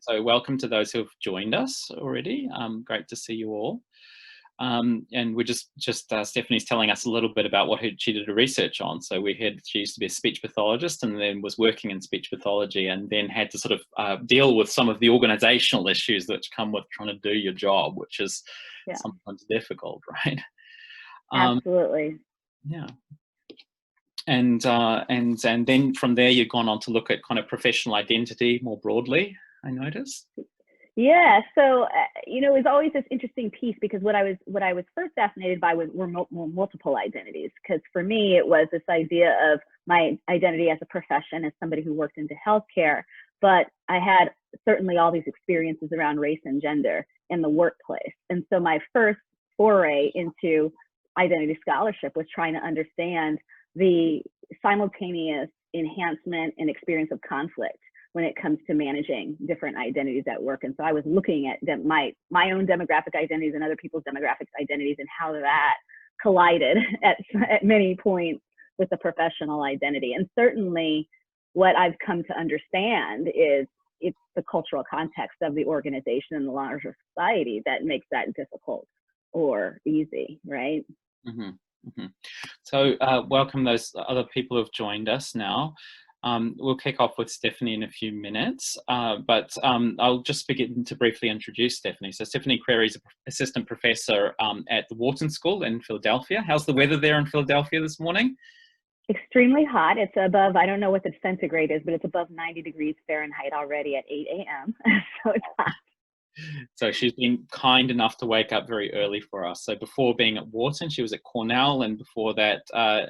So welcome to those who have joined us already. Great to see you all. And we're just Stephanie's telling us a little bit about what she did a research on. So she used to be a speech pathologist and then was working in speech pathology and then had to sort of deal with some of the organizational issues that come with trying to do your job, which is sometimes difficult, right? Absolutely. Yeah. And then from there you've gone on to look at kind of professional identity more broadly, I noticed. Yeah, so it was always this interesting piece because what I was first fascinated by were multiple identities. Because for me, it was this idea of my identity as a profession, as somebody who worked into healthcare, but I had certainly all these experiences around race and gender in the workplace. And so my first foray into identity scholarship was trying to understand the simultaneous enhancement and experience of conflict when it comes to managing different identities at work. And so I was looking at my own demographic identities and other people's demographic identities and how that collided at many points with the professional identity. And certainly what I've come to understand is it's the cultural context of the organization and the larger society that makes that difficult or easy, right? Mm-hmm. Mm-hmm. So welcome those other people who have joined us now. We'll kick off with Stephanie in a few minutes, but I'll just begin to briefly introduce Stephanie. So Stephanie Creary is an assistant professor at the Wharton School in Philadelphia. How's the weather there in Philadelphia this morning? Extremely hot. It's above, I don't know what the centigrade is, but it's above 90 degrees Fahrenheit already at 8 a.m. So it's hot. So she's been kind enough to wake up very early for us. So before being at Wharton, she was at Cornell, and before that,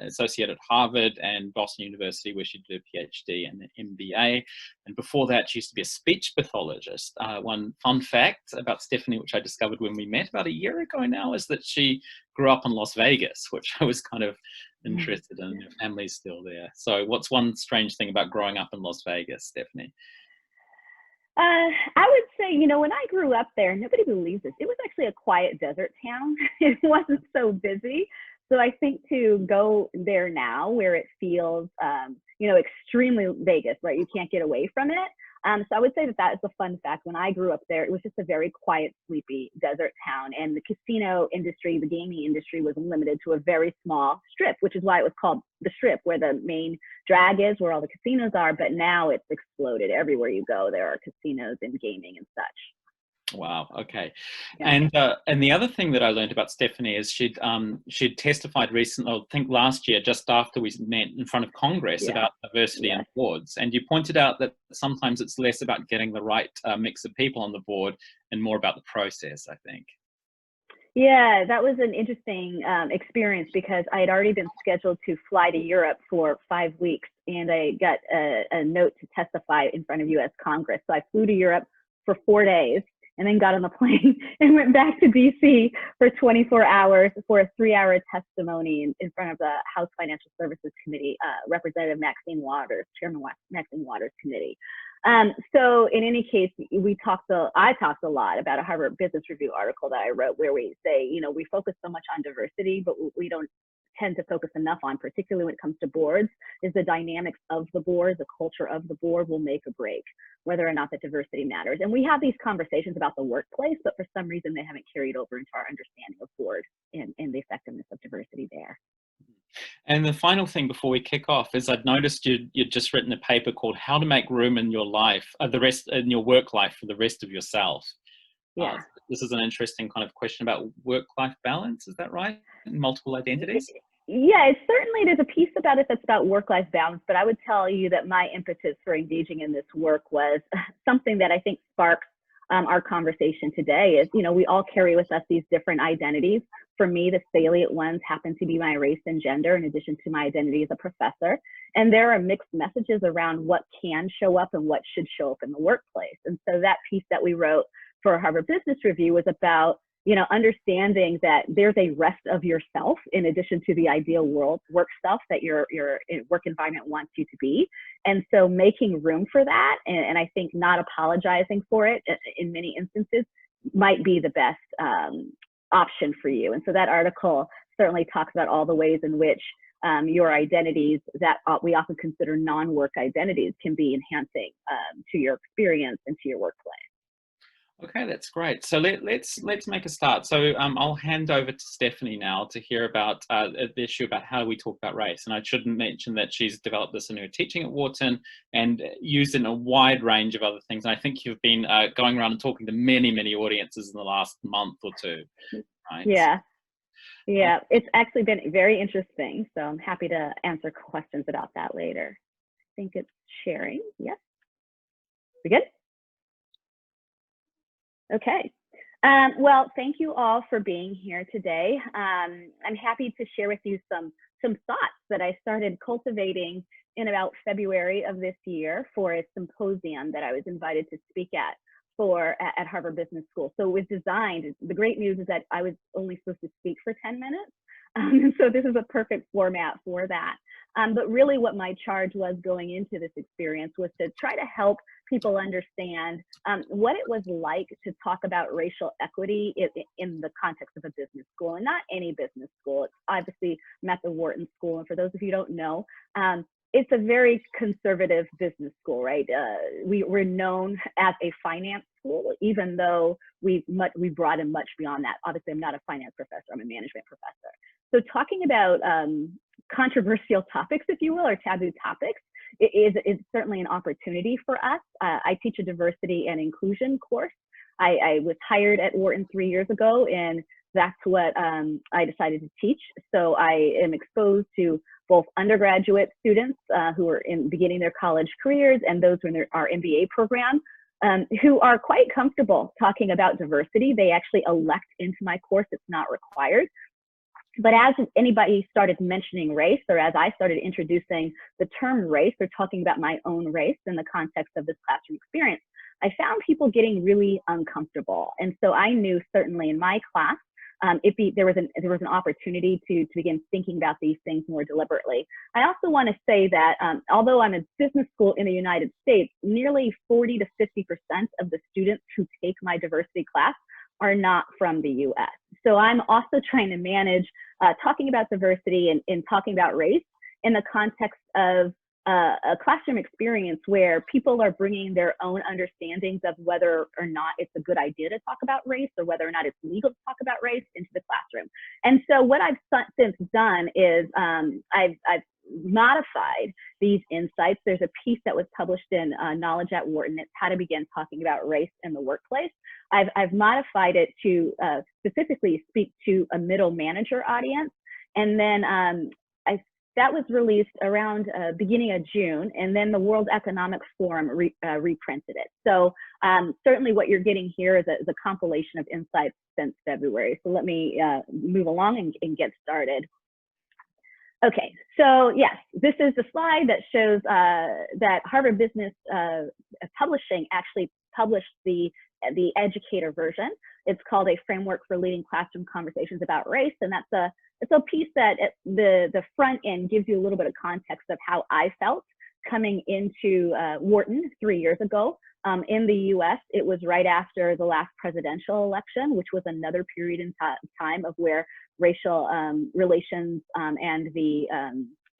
associate at Harvard and Boston University, where she did a PhD and an MBA. And before that, she used to be a speech pathologist. One fun fact about Stephanie, which I discovered when we met about a year ago now, is that she grew up in Las Vegas, which I was kind of interested in. Her family's still there. So what's one strange thing about growing up in Las Vegas, Stephanie? I would say, when I grew up there, nobody believes this. It was actually a quiet desert town. It wasn't so busy. So I think to go there now where it feels, extremely Vegas, right? You can't get away from it. So I would say that is a fun fact. When I grew up there, it was just a very quiet, sleepy desert town. And the casino industry, the gaming industry was limited to a very small strip, which is why it was called the Strip, where the main drag is, where all the casinos are. But now it's exploded. Everywhere you go, there are casinos and gaming and such. Wow. Okay. Yeah. And the other thing that I learned about Stephanie is she'd testified recently, I think last year, just after we met in front of Congress about diversity in boards. And you pointed out that sometimes it's less about getting the right mix of people on the board and more about the process, I think. Yeah, that was an interesting experience because I had already been scheduled to fly to Europe for 5 weeks, and I got a note to testify in front of U.S. Congress. So I flew to Europe for 4 days and then got on the plane and went back to D.C. for 24 hours for a 3-hour testimony in front of the House Financial Services Committee, Representative Maxine Waters, Chairman Maxine Waters Committee. So in any case, I talked a lot about a Harvard Business Review article that I wrote where we say, we focus so much on diversity, but we don't tend to focus enough on, particularly when it comes to boards, is the dynamics of the board, the culture of the board will make or break whether or not the diversity matters. And we have these conversations about the workplace, but for some reason they haven't carried over into our understanding of board and the effectiveness of diversity there. And the final thing before we kick off is I'd noticed you'd just written a paper called How to Make Room in Your Life, in your work life for the rest of yourself. Yeah. This is an interesting kind of question about work-life balance. Is that right? Multiple identities? Yeah, there's a piece about it that's about work-life balance, but I would tell you that my impetus for engaging in this work was something that I think sparks our conversation today is, we all carry with us these different identities. For me, the salient ones happen to be my race and gender, in addition to my identity as a professor. And there are mixed messages around what can show up and what should show up in the workplace. And so that piece that we wrote for Harvard Business Review was about understanding that there's a rest of yourself in addition to the ideal work stuff that your work environment wants you to be. And so making room for that, and I think not apologizing for it in many instances might be the best option for you. And so that article certainly talks about all the ways in which your identities that we often consider non-work identities can be enhancing to your experience and to your workplace. Okay, that's great. So let's make a start. So I'll hand over to Stephanie now to hear about the issue about how we talk about race. And I shouldn't mention that she's developed this in her teaching at Wharton and used in a wide range of other things. And I think you've been going around and talking to many, many audiences in the last month or two, right? Yeah. Yeah, it's actually been very interesting. So I'm happy to answer questions about that later. I think it's sharing. Yes. We good? Okay. Well, thank you all for being here today. I'm happy to share with you some thoughts that I started cultivating in about February of this year for a symposium that I was invited to speak at Harvard Business School. So it was designed, the great news is that I was only supposed to speak for 10 minutes. And so this is a perfect format for that. But really what my charge was going into this experience was to try to help people understand what it was like to talk about racial equity in the context of a business school, and not any business school. It's obviously I'm at the Wharton School, and for those of you who don't know, it's a very conservative business school, right? We're known as a finance school, even though we brought in much beyond that. Obviously, I'm not a finance professor, I'm a management professor. So talking about controversial topics, if you will, or taboo topics, is certainly an opportunity for us. I teach a diversity and inclusion course. I was hired at Wharton 3 years ago, and that's what I decided to teach. So I am exposed to both undergraduate students who are beginning their college careers and those who are in our MBA program who are quite comfortable talking about diversity. They actually elect into my course, it's not required. But as anybody started mentioning race, or as I started introducing the term race or talking about my own race in the context of this classroom experience, I found people getting really uncomfortable. And so I knew certainly in my class, there was an opportunity to begin thinking about these things more deliberately. I also want to say that although I'm a business school in the United States, nearly 40 to 50% of the students who take my diversity class are not from the US. So I'm also trying to manage talking about diversity and talking about race in the context of a classroom experience where people are bringing their own understandings of whether or not it's a good idea to talk about race or whether or not it's legal to talk about race into the classroom. And so what I've since done is I've modified these insights. There's a piece that was published in Knowledge at Wharton. It's how to begin talking about race in the workplace. I've modified it to specifically speak to a middle manager audience. And then that was released around beginning of June, and then the World Economic Forum reprinted it. So certainly what you're getting here is a compilation of insights since February. So let me move along and get started. Okay, so yes, this is the slide that shows that Harvard Business Publishing actually published the educator version. It's called A Framework for Leading Classroom Conversations About Race, and it's a piece that at the front end gives you a little bit of context of how I felt coming into Wharton 3 years ago. In the US, it was right after the last presidential election, which was another period in time of where racial relations and the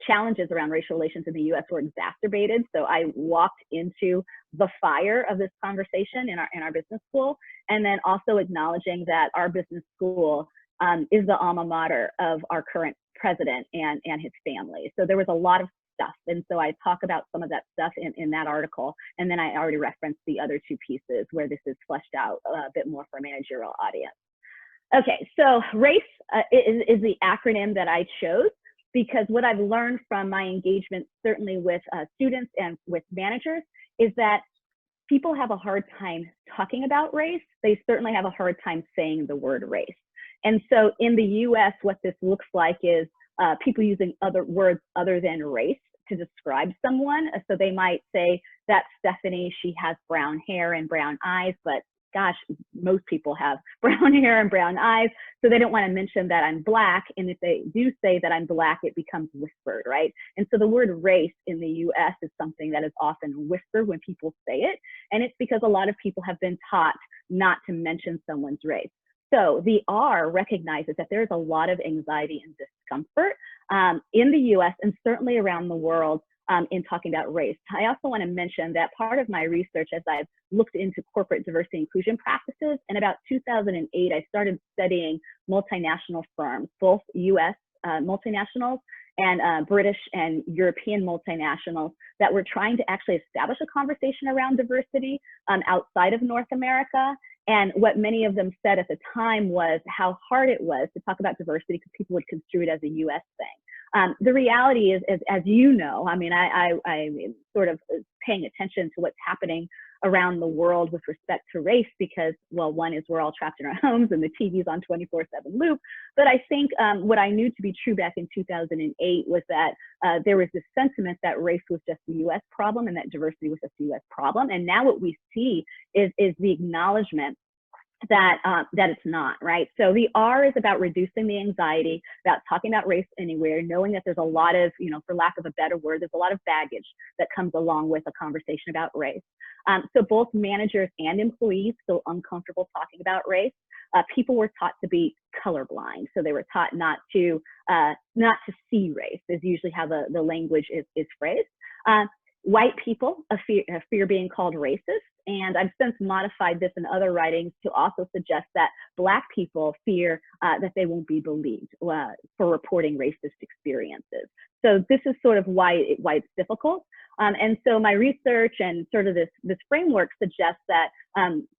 challenges around racial relations in the US were exacerbated. So I walked into the fire of this conversation in our business school, and then also acknowledging that our business school is the alma mater of our current president and his family. So there was a lot of stuff. And so I talk about some of that stuff in that article. And then I already referenced the other two pieces where this is fleshed out a bit more for a managerial audience. Okay, so RACE is the acronym that I chose because what I've learned from my engagement, certainly with students and with managers, is that people have a hard time talking about race. They certainly have a hard time saying the word race. And so in the US, what this looks like is people using other words other than race to describe someone. So they might say, that's Stephanie, she has brown hair and brown eyes, but gosh, most people have brown hair and brown eyes, so they don't want to mention that I'm Black. And if they do say that I'm Black, it becomes whispered, right? And so the word race in the US is something that is often whispered when people say it. And it's because a lot of people have been taught not to mention someone's race. So the R recognizes that there's a lot of anxiety and discomfort in the US and certainly around the world in talking about race. I also want to mention that part of my research, as I've looked into corporate diversity inclusion practices, in about 2008, I started studying multinational firms, both US multinationals and British and European multinationals that were trying to actually establish a conversation around diversity outside of North America. And what many of them said at the time was how hard it was to talk about diversity because people would construe it as a US thing. The reality is, as you know, I mean, I'm sort of paying attention to what's happening around the world with respect to race because, well, one is we're all trapped in our homes and the TV's on 24/7 loop. But I think what I knew to be true back in 2008 was that there was this sentiment that race was just a US problem and that diversity was just a US problem. And now what we see is the acknowledgement that it's not, right? So the R is about reducing the anxiety, about talking about race anywhere, knowing that there's a lot of, you know, for lack of a better word, there's a lot of baggage that comes along with a conversation about race. So both managers and employees feel uncomfortable talking about race. People were taught to be colorblind, so they were taught not to see race, is usually how the language is phrased. White people fear being called racist, and I've since modified this in other writings to also suggest that Black people fear that they won't be believed for reporting racist experiences. So this is sort of why it's difficult. And so my research and sort of this framework suggests that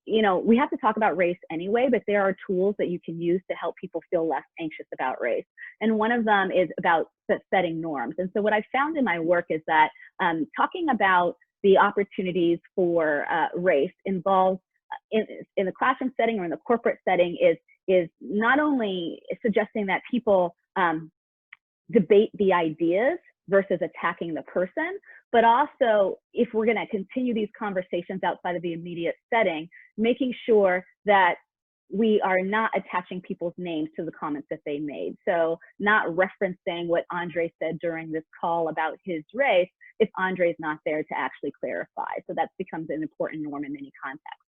you know, we have to talk about race anyway, but there are tools that you can use to help people feel less anxious about race. And one of them is about setting norms. And so what I found in my work is that talking about the opportunities for race involves in the classroom setting or in the corporate setting is not only suggesting that people debate the ideas versus attacking the person, but also if we're going to continue these conversations outside of the immediate setting, making sure that we are not attaching people's names to the comments that they made. So not referencing what Andre said during this call about his race if Andre's not there to actually clarify. So that becomes an important norm in many contexts.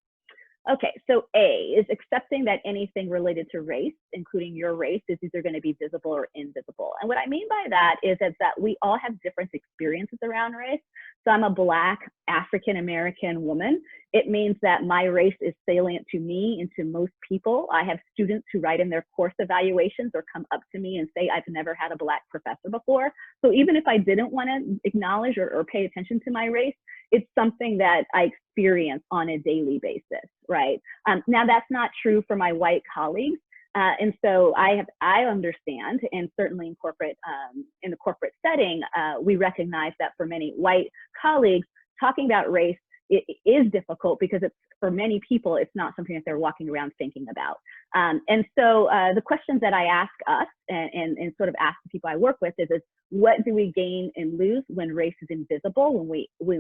Okay, so A is accepting that anything related to race, including your race, is either going to be visible or invisible. And what I mean by that is that we all have different experiences around race. So I'm a Black African-American woman. It means that my race is salient to me and to most people. I have students who write in their course evaluations or come up to me and say, I've never had a Black professor before. So even if I didn't want to acknowledge or pay attention to my race, it's something that I experience on a daily basis, right? Now that's not true for my white colleagues. And so I understand, and certainly in the corporate setting, we recognize that for many white colleagues, talking about race is difficult because for many people, it's not something that they're walking around thinking about. And so the questions that I ask us and sort of ask the people I work with is what do we gain and lose when race is invisible, when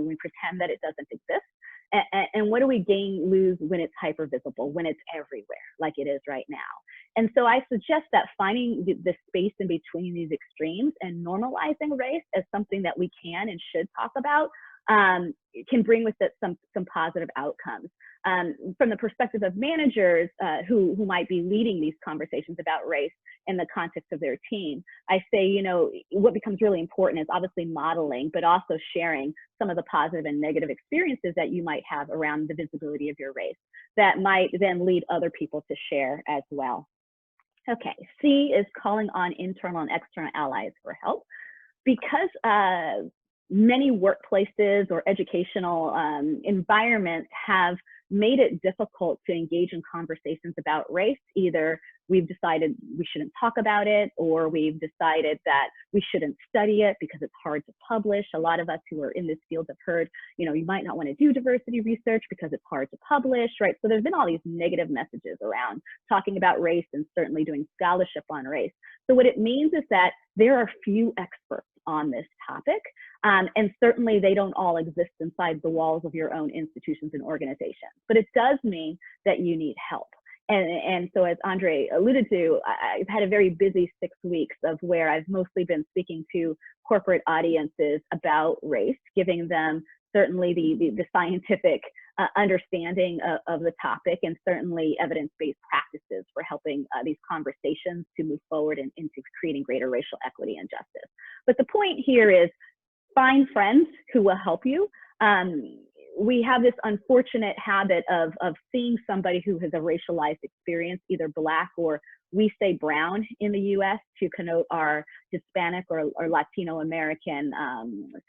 we pretend that it doesn't exist? And what do we lose when it's hyper visible, when it's everywhere, like it is right now? And so I suggest that finding the space in between these extremes and normalizing race as something that we can and should talk about can bring with it some positive outcomes. From the perspective of managers who might be leading these conversations about race in the context of their team, I say, you know, what becomes really important is obviously modeling, but also sharing some of the positive and negative experiences that you might have around the visibility of your race that might then lead other people to share as well. Okay, C is calling on internal and external allies for help. Because many workplaces or educational environments have made it difficult to engage in conversations about race. Either we've decided we shouldn't talk about it, or we've decided that we shouldn't study it because it's hard to publish. A lot of us who are in this field have heard, you know, you might not want to do diversity research because it's hard to publish, right? So there's been all these negative messages around talking about race and certainly doing scholarship on race. So what it means is that there are few experts on this topic, and certainly they don't all exist inside the walls of your own institutions and organizations. But it does mean that you need help. And so as Andre alluded to, I've had a very busy 6 weeks of where I've mostly been speaking to corporate audiences about race, giving them certainly the scientific understanding of the topic, and certainly evidence-based practices for helping these conversations to move forward into creating greater racial equity and justice. But the point here is find friends who will help you. We have this unfortunate habit of seeing somebody who has a racialized experience, either Black or we say brown in the US to connote our Hispanic or Latino American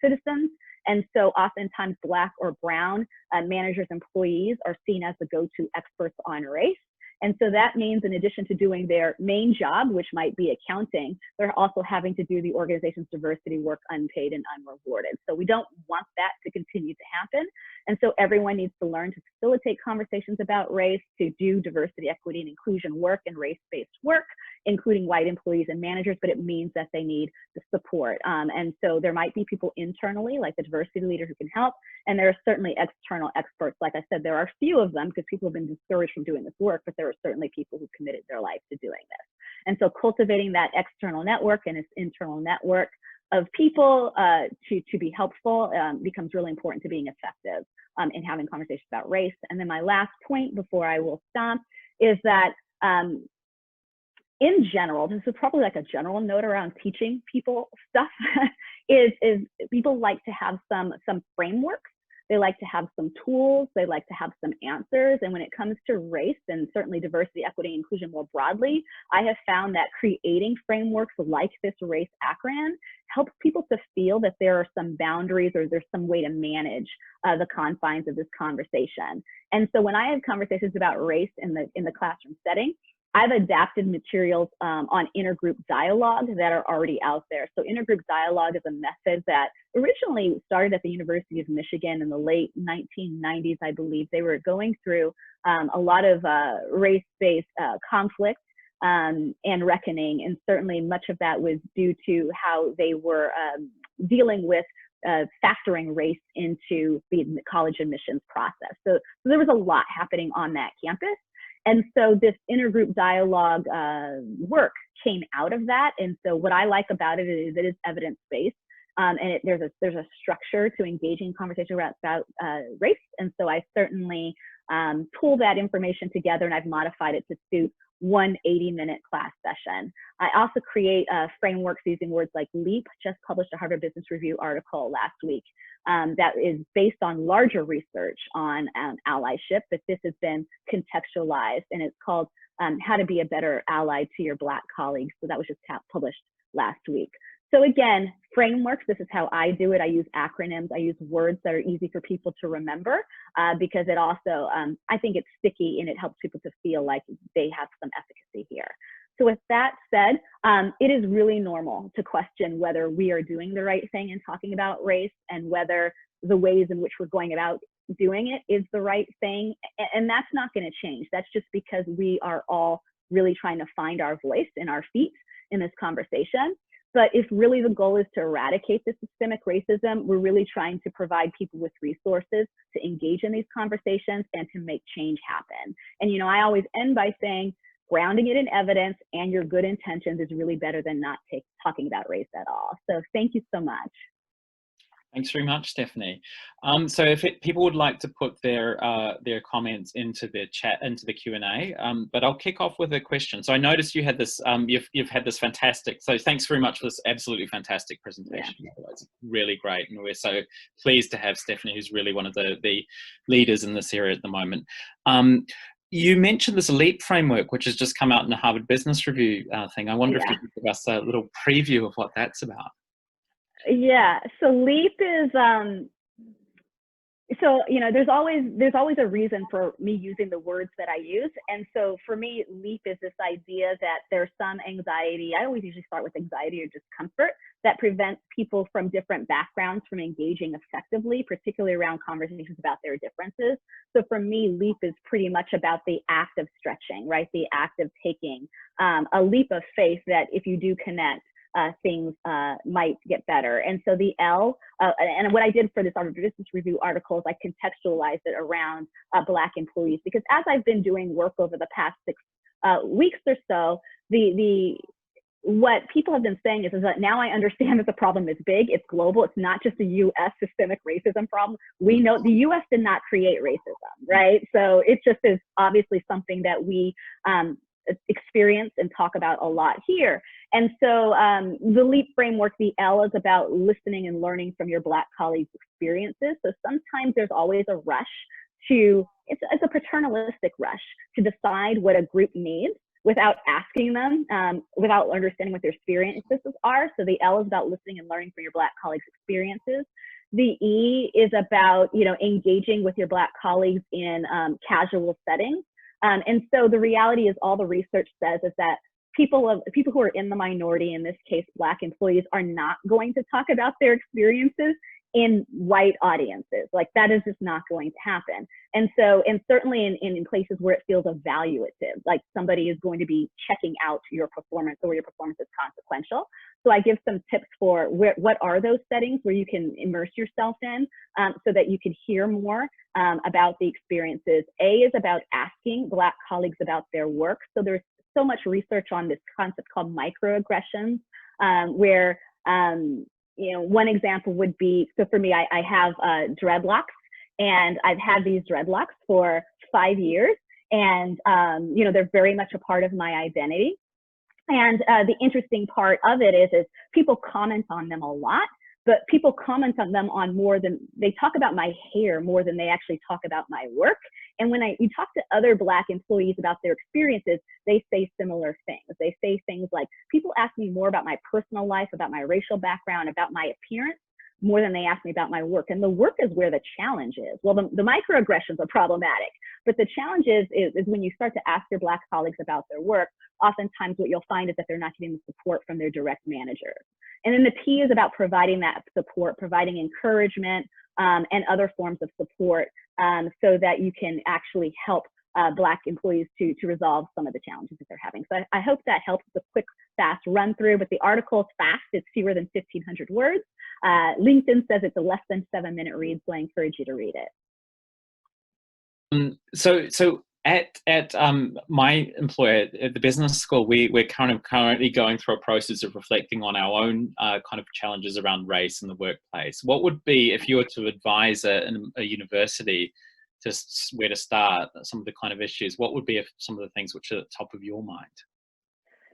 citizens. And so oftentimes Black or brown managers, employees are seen as the go-to experts on race. And so that means in addition to doing their main job, which might be accounting, they're also having to do the organization's diversity work unpaid and unrewarded. So we don't want that to continue to happen. And so everyone needs to learn to facilitate conversations about race, to do diversity, equity, and inclusion work and race-based work, including white employees and managers, but it means that they need the support. And so there might be people internally, like the diversity leader who can help, and there are certainly external experts. Like I said, there are few of them because people have been discouraged from doing this work, but there are certainly people who committed their life to doing this. And so cultivating that external network and its internal network of people to be helpful becomes really important to being effective in having conversations about race. And then my last point before I will stop is that in general, this is probably like a general note around teaching people stuff, is people like to have some frameworks. They like to have some tools. They like to have some answers. And when it comes to race and certainly diversity, equity, and inclusion more broadly, I have found that creating frameworks like this race acronym helps people to feel that there are some boundaries or there's some way to manage the confines of this conversation. And so when I have conversations about race in the classroom setting, I've adapted materials on intergroup dialogue that are already out there. So intergroup dialogue is a method that originally started at the University of Michigan in the late 1990s, I believe. They were going through a lot of race-based conflict and reckoning, and certainly much of that was due to how they were dealing with factoring race into the college admissions process. So there was a lot happening on that campus. And so this intergroup dialogue work came out of that. And so what I like about it is evidence-based. And there's a structure to engaging conversation about race. And so I certainly pull that information together, and I've modified it to suit one 80-minute class session. I also create frameworks using words like LEAP, just published a Harvard Business Review article last week that is based on larger research on allyship, but this has been contextualized, and it's called How to Be a Better Ally to Your Black Colleagues. So that was just published last week. So again, frameworks, this is how I do it. I use acronyms. I use words that are easy for people to remember because it also, I think it's sticky and it helps people to feel like they have some efficacy here. So with that said, it is really normal to question whether we are doing the right thing in talking about race and whether the ways in which we're going about doing it is the right thing. And that's not going to change. That's just because we are all really trying to find our voice and our feet in this conversation. But if really the goal is to eradicate the systemic racism, we're really trying to provide people with resources to engage in these conversations and to make change happen. And, you know, I always end by saying grounding it in evidence and your good intentions is really better than not talking about race at all. So thank you so much. Thanks very much, Stephanie. So if people would like to put their comments into the chat, into the Q&A, but I'll kick off with a question. So I noticed you had this, you've had this fantastic, so thanks very much for this absolutely fantastic presentation. Yeah. It's really great. And we're so pleased to have Stephanie, who's really one of the leaders in this area at the moment. You mentioned this LEAP framework, which has just come out in the Harvard Business Review thing. I wonder if you could give us a little preview of what that's about. Yeah, so LEAP is, so, you know, there's always a reason for me using the words that I use. And so for me, LEAP is this idea that there's some anxiety. I always usually start with anxiety or discomfort that prevents people from different backgrounds from engaging effectively, particularly around conversations about their differences. So for me, LEAP is pretty much about the act of stretching, right? The act of taking a leap of faith that if you do connect, things might get better. And so the L, and what I did for this Harvard Business Review article is I contextualized it around Black employees, because as I've been doing work over the past 6 weeks or so, the what people have been saying is that now I understand that the problem is big, it's global, it's not just a US systemic racism problem. We know the US did not create racism, right? So it just is obviously something that we experience and talk about a lot here. And so the LEAP framework, the L is about listening and learning from your Black colleagues' experiences. So sometimes there's always a rush to, it's a paternalistic rush to decide what a group needs without asking them, without understanding what their experiences are. So the L is about listening and learning from your Black colleagues' experiences. The E is about, you know, engaging with your Black colleagues in casual settings. And so the reality is, all the research says is that people who are in the minority, in this case Black employees, are not going to talk about their experiences in white audiences. Like, that is just not going to happen. And so, and certainly in places where it feels evaluative, like somebody is going to be checking out your performance or your performance is consequential. So I give some tips for what are those settings where you can immerse yourself in, so that you can hear more about the experiences. A is about asking Black colleagues about their work. So there's so much research on this concept called microaggressions, where you know, one example would be, so for me, I have dreadlocks, and I've had these dreadlocks for 5 years, and you know, they're very much a part of my identity. And the interesting part of it is people comment on them a lot, but people comment on them on more than, they talk about my hair more than they actually talk about my work. And when you talk to other Black employees about their experiences, they say similar things. They say things like, people ask me more about my personal life, about my racial background, about my appearance, more than they ask me about my work. And the work is where the challenge is. Well, the microaggressions are problematic, but the challenge is when you start to ask your Black colleagues about their work, oftentimes what you'll find is that they're not getting the support from their direct managers. And then the P is about providing that support, providing encouragement and other forms of support, so that you can actually help Black employees to resolve some of the challenges that they're having. So I hope that helps. It's a quick, fast run through, but the article is fast. It's fewer than 1,500 words. LinkedIn says it's a less than 7-minute read, so I encourage you to read it. So at my employer at the business school, we're currently going through a process of reflecting on our own kind of challenges around race in the workplace. What would be, if you were to advise a university just where to start some of the kind of issues, what would be some of the things which are at the top of your mind?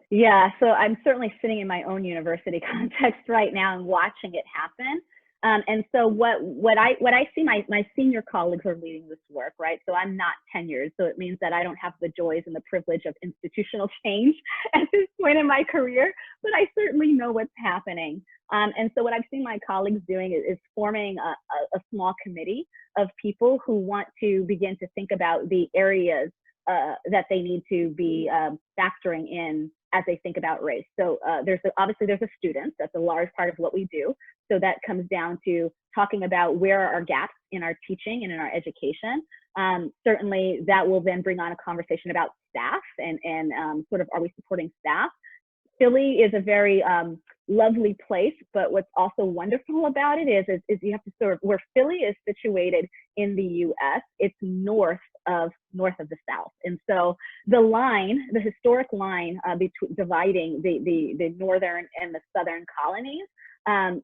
Yeah, so I'm certainly sitting in my own university context right now and watching it happen. And so what I see, my senior colleagues are leading this work, right? So I'm not tenured, so it means that I don't have the joys and the privilege of institutional change at this point in my career, but I certainly know what's happening. And so what I've seen my colleagues doing is forming a small committee of people who want to begin to think about the areas that they need to be factoring in as they think about race. So obviously there's a student, that's a large part of what we do. So that comes down to talking about where are our gaps in our teaching and in our education. Certainly that will then bring on a conversation about staff and sort of, are we supporting staff? Philly is a very lovely place, but what's also wonderful about it is you have to sort of, where Philly is situated in the US, it's north of the South. And so the historic line dividing the northern and the southern colonies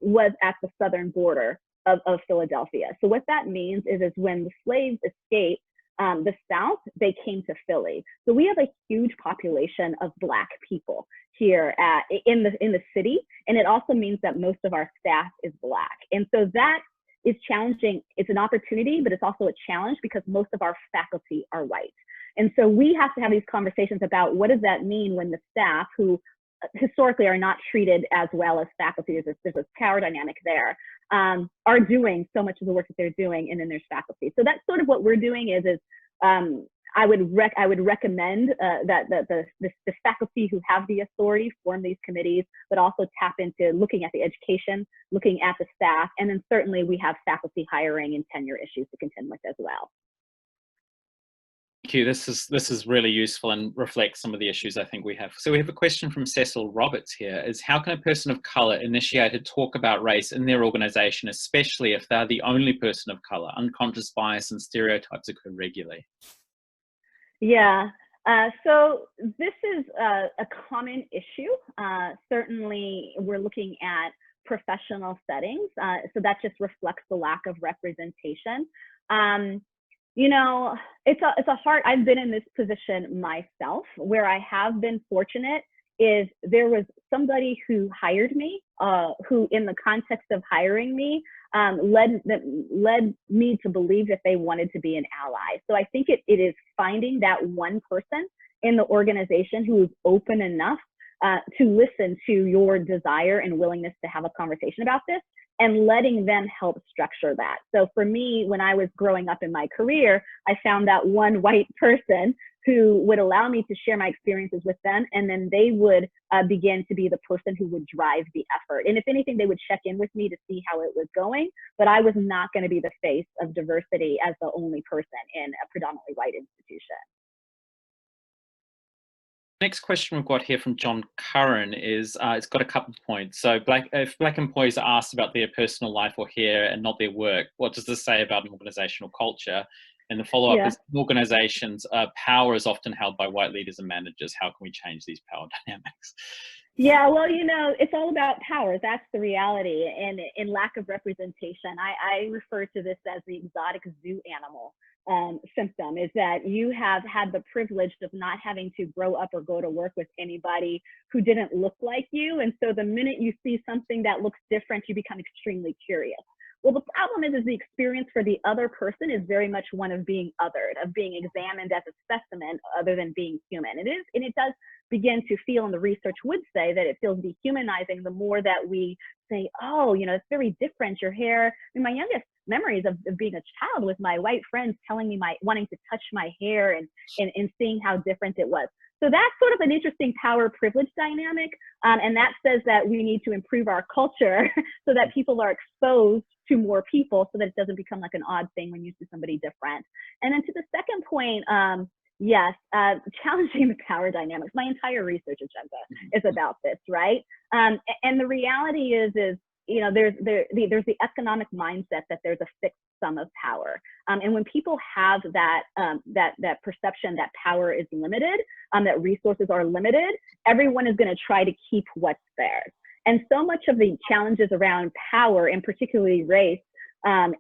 was at the southern border of Philadelphia. So what that means is when the slaves escaped the South, they came to Philly. So we have a huge population of Black people here in the city, and it also means that most of our staff is Black. And so that is challenging. It's an opportunity, but it's also a challenge because most of our faculty are white. And so we have to have these conversations about what does that mean when the staff, who historically are not treated as well as faculty, there's a power dynamic there, are doing so much of the work that they're doing, and then there's faculty. So that's sort of what we're doing is I would recommend that the faculty who have the authority form these committees, but also tap into looking at the education, looking at the staff, and then certainly we have faculty hiring and tenure issues to contend with as well. Thank you. This is really useful and reflects some of the issues I think we have. So we have a question from Cecil Roberts here, is how can a person of colour initiate a talk about race in their organisation, especially if they're the only person of colour? Unconscious bias and stereotypes occur regularly. Yeah, So this is a common issue. Certainly, we're looking at professional settings, so that just reflects the lack of representation. You know, it's a hard. I've been in this position myself, where I have been fortunate. Is there was somebody who hired me, who, in the context of hiring me, led me to believe that they wanted to be an ally. So I think it is finding that one person in the organization who is open enough to listen to your desire and willingness to have a conversation about this, and letting them help structure that. So for me, when I was growing up in my career, I found that one white person who would allow me to share my experiences with them, and then they would begin to be the person who would drive the effort. And if anything, they would check in with me to see how it was going, but I was not going to be the face of diversity as the only person in a predominantly white institution. Next question we've got here from John Curran is, it's got a couple of points. So if black employees are asked about their personal life or hair and not their work, what does this say about an organizational culture? And the follow-up is, organizations, power is often held by white leaders and managers. How can we change these power dynamics? Yeah, well, you know, it's all about power. That's the reality. And in lack of representation, I refer to this as the exotic zoo animal symptom, is that you have had the privilege of not having to grow up or go to work with anybody who didn't look like you. And so the minute you see something that looks different, you become extremely curious. Well, the problem is the experience for the other person is very much one of being othered, of being examined as a specimen other than being human. It is, and it does begin to feel, and the research would say that it feels dehumanizing the more that we say, oh, you know, it's very different, your hair. I mean, my youngest memories of being a child with my white friends telling me wanting to touch my hair and seeing how different it was. So that's sort of an interesting power privilege dynamic. And that says that we need to improve our culture so that people are exposed to more people, so that it doesn't become like an odd thing when you see somebody different. And then to the second point, yes, challenging the power dynamics. My entire research agenda is about this, right? And the reality is you know, there's the economic mindset that there's a fixed sum of power, and when people have that that perception that power is limited, that resources are limited, everyone is going to try to keep what's theirs. And so much of the challenges around power, and particularly race,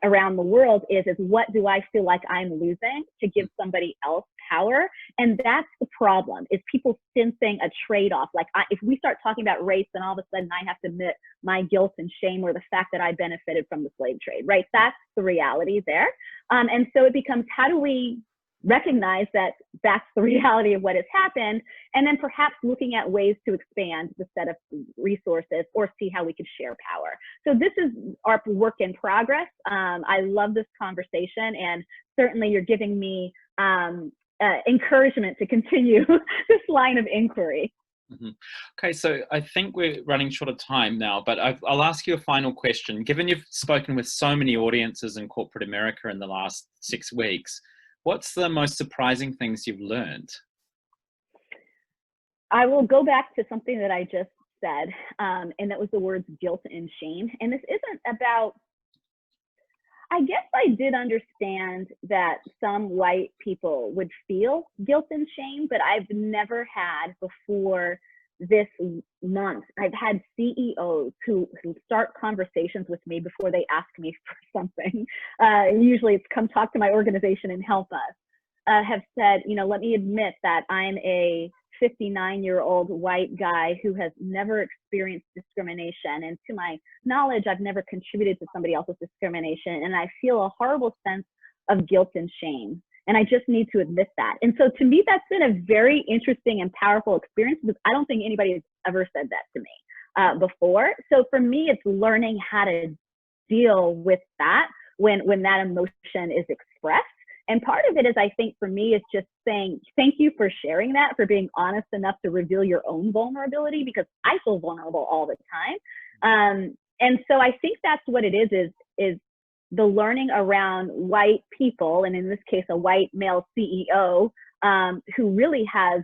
around the world is what do I feel like I'm losing to give somebody else power? And that's the problem, is people sensing a trade-off. Like if we start talking about race, then all of a sudden I have to admit my guilt and shame, or the fact that I benefited from the slave trade, right? That's the reality there. And so it becomes, how do we recognize that that's the reality of what has happened, and then perhaps looking at ways to expand the set of resources or see how we could share power. So this is our work in progress. I love this conversation, and certainly you're giving me encouragement to continue this line of inquiry. Mm-hmm. Okay, so I think we're running short of time now, but I'll ask you a final question. Given you've spoken with so many audiences in corporate America in the last 6 weeks, what's the most surprising things you've learned? I will go back to something that I just said, and that was the words guilt and shame. And this isn't about, I guess I did understand that some white people would feel guilt and shame, but I've never had before this month. I've had CEOs who start conversations with me before they ask me for something. Usually it's come talk to my organization and help us. Have said, you know, let me admit that I'm a 59-year-old white guy who has never experienced discrimination. And to my knowledge, I've never contributed to somebody else's discrimination. And I feel a horrible sense of guilt and shame. And I just need to admit that. And so to me, that's been a very interesting and powerful experience, because I don't think anybody has ever said that to me before. So for me, it's learning how to deal with that when that emotion is expressed. And part of it is, I think for me, is just saying, thank you for sharing that, for being honest enough to reveal your own vulnerability, because I feel vulnerable all the time. And so I think that's what it is the learning around white people, and in this case, a white male CEO who really has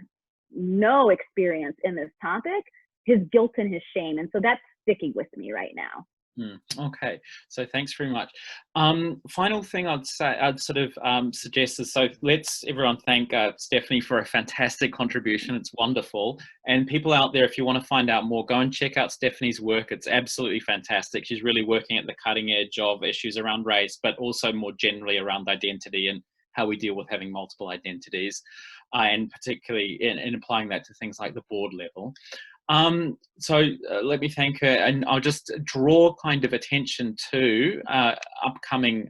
no experience in this topic, his guilt and his shame. And so that's sticking with me right now. Okay, so thanks very much. Final thing I'd say, I'd sort of suggest is, so let's everyone thank Stephanie for a fantastic contribution. It's wonderful. And people out there, if you want to find out more, go and check out Stephanie's work. It's absolutely fantastic. She's really working at the cutting edge of issues around race, but also more generally around identity and how we deal with having multiple identities, and particularly in applying that to things like the board level. Let me thank her, and I'll just draw kind of attention to upcoming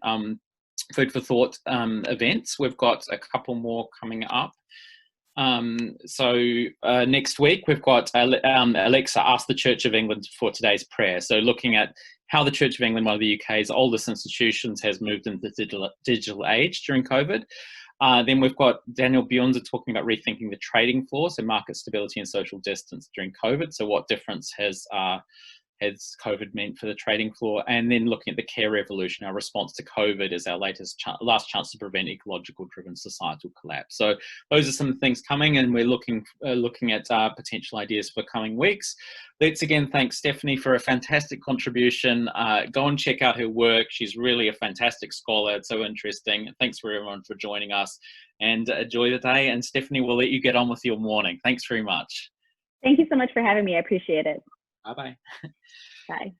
food for thought events. We've got a couple more coming up. Next week we've got Alexa Ask the Church of England for today's prayer. So looking at how the Church of England, one of the UK's oldest institutions, has moved into the digital age during COVID. Then we've got Daniel Bjornza talking about rethinking the trading floor, so market stability and social distance during COVID. So what difference has COVID meant for the trading floor? And then looking at the care revolution, our response to COVID is our last chance to prevent ecological driven societal collapse. So those are some things coming, and we're looking at potential ideas for coming weeks. Let's again thank Stephanie for a fantastic contribution. Go and check out her work. She's really a fantastic scholar. It's so interesting. Thanks for everyone for joining us, and enjoy the day. And Stephanie, we'll let you get on with your morning. Thanks very much. Thank you so much for having me. I appreciate it. Bye-bye. Bye.